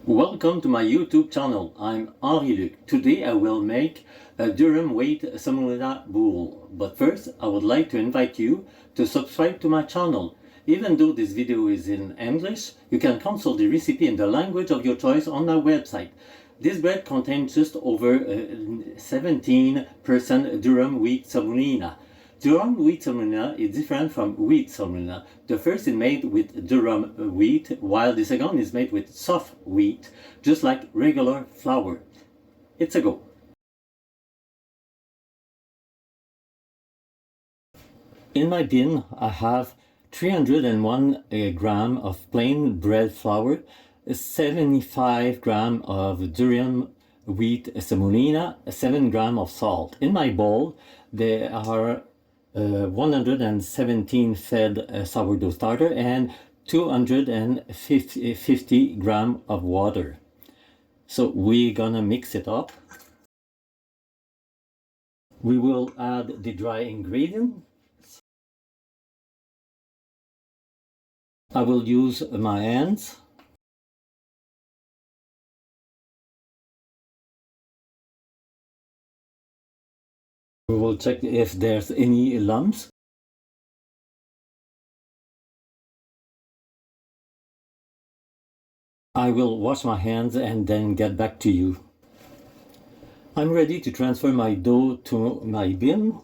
Welcome to my YouTube channel. I'm Henri-Luc. Today I will make a Durum Wheat Semolina Boule. But first I would like to invite you to subscribe to my channel. Even though this video is in English, you can consult the recipe in the language of your choice on my website. This bread contains just over 17% durum wheat semolina. Durum wheat semolina is different from wheat semolina. The first is made with durum wheat, while the second is made with soft wheat, just like regular flour. It's a go. In my bin, I have 301 gram of plain bread flour, 75 gram of durum wheat semolina, 7 gram of salt. In my bowl, there are 117 fed sourdough starter and 250 gram of water. So we're gonna mix it up. We will add the dry ingredients. I will use my hands. We will check if there's any lumps. I will wash my hands and then get back to you. I'm ready to transfer my dough to my bin.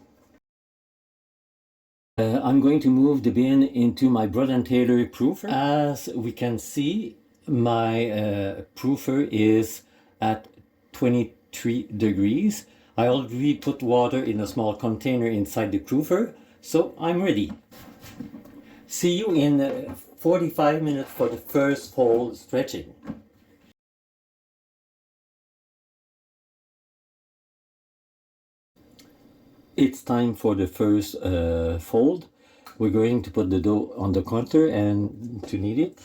I'm going to move the bin into my Bread & Taylor proofer. As we can see, my proofer is at 23 degrees. I already put water in a small container inside the proofer, so I'm ready. See you in 45 minutes for the first fold stretching. It's time for the first fold. We're going to put the dough on the counter and to knead it.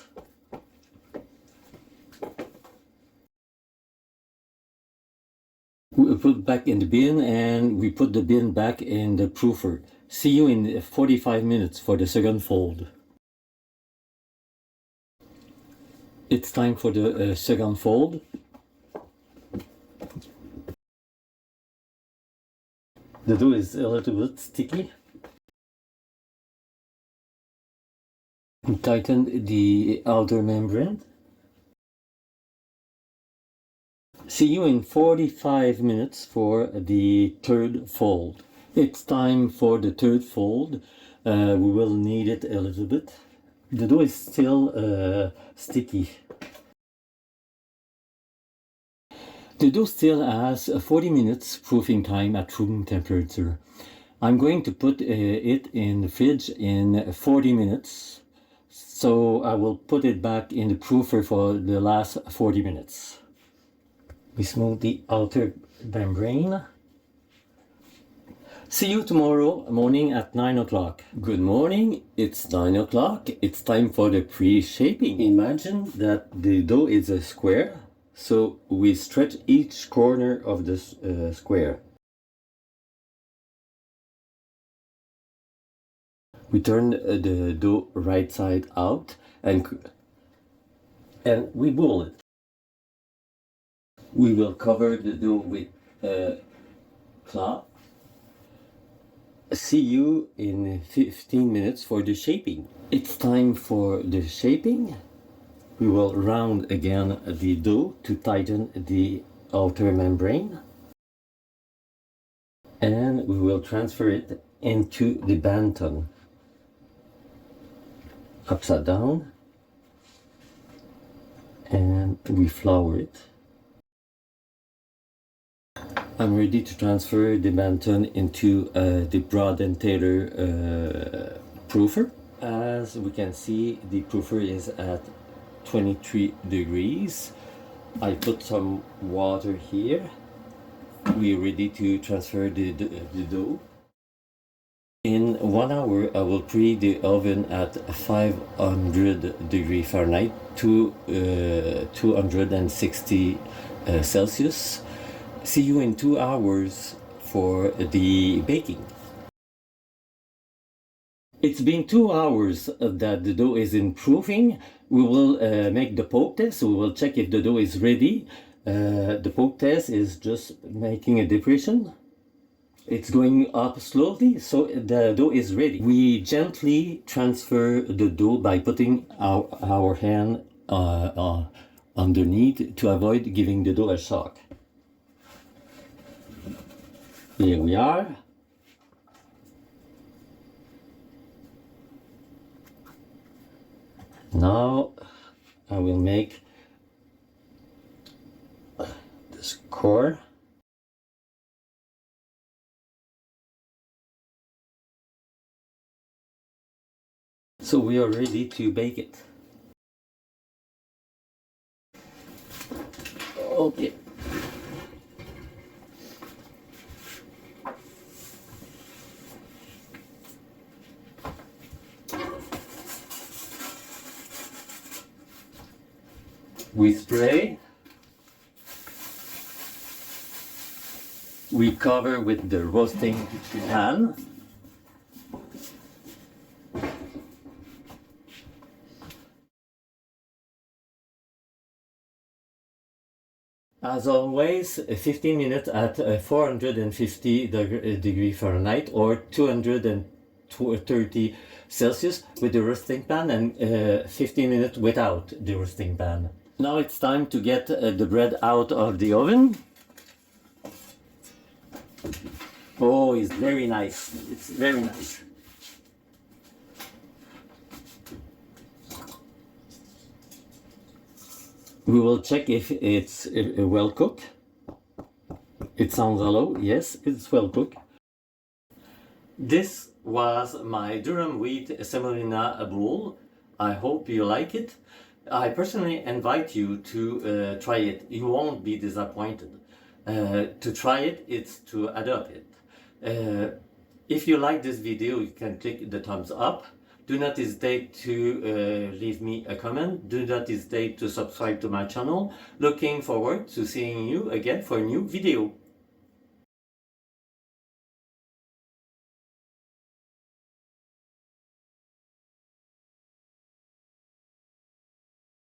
We put back in the bin and we put the bin back in the proofer. See you in 45 minutes for the second fold. It's time for the second fold. The dough is a little bit sticky. We tighten the outer membrane. See you in 45 minutes for the third fold. It's time for the third fold. We will knead it a little bit. The dough is still sticky. The dough still has 40 minutes proofing time at room temperature. I'm going to put it in the fridge in 40 minutes. So I will put it back in the proofer for the last 40 minutes. We smooth the outer membrane. See you tomorrow morning at 9 o'clock. Good morning, it's 9 o'clock. It's time for the pre-shaping. Imagine that the dough is a square, so we stretch each corner of the square. We turn the dough right side out and we bowl it. We will cover the dough with cloth. See you in 15 minutes for the shaping. It's time for the shaping. We will round again the dough to tighten the outer membrane. And we will transfer it into the banton. Upside down. And we flour it. I'm ready to transfer the banton into the Bread & Taylor proofer. As we can see, the proofer is at 23 degrees. I put some water here. We're ready to transfer the dough. In 1 hour, I will preheat the oven at 500 degrees Fahrenheit to 260 Celsius. See you in 2 hours for the baking. It's been 2 hours that the dough is improving. We will make the poke test. We will check if the dough is ready. The poke test is just making a depression. It's going up slowly, so the dough is ready. We gently transfer the dough by putting our hand underneath to avoid giving the dough a shock. Here we are. Now I will make this core. So we are ready to bake it. Okay. We spray. We cover with the roasting pan. As always, 15 minutes at 450 degrees Fahrenheit or 230 Celsius with the roasting pan, and 15 minutes without the roasting pan. Now it's time to get the bread out of the oven. Oh, it's very nice. It's very nice. We will check if it's well cooked. It sounds hello. Yes, it's well cooked. This was my Durum Wheat Semolina Boule. I hope you like it. I personally invite you to try it. You won't be disappointed. To try it, it's to adopt it. If you like this video, you can click the thumbs up. Do not hesitate to leave me a comment. Do not hesitate to subscribe to my channel. Looking forward to seeing you again for a new video.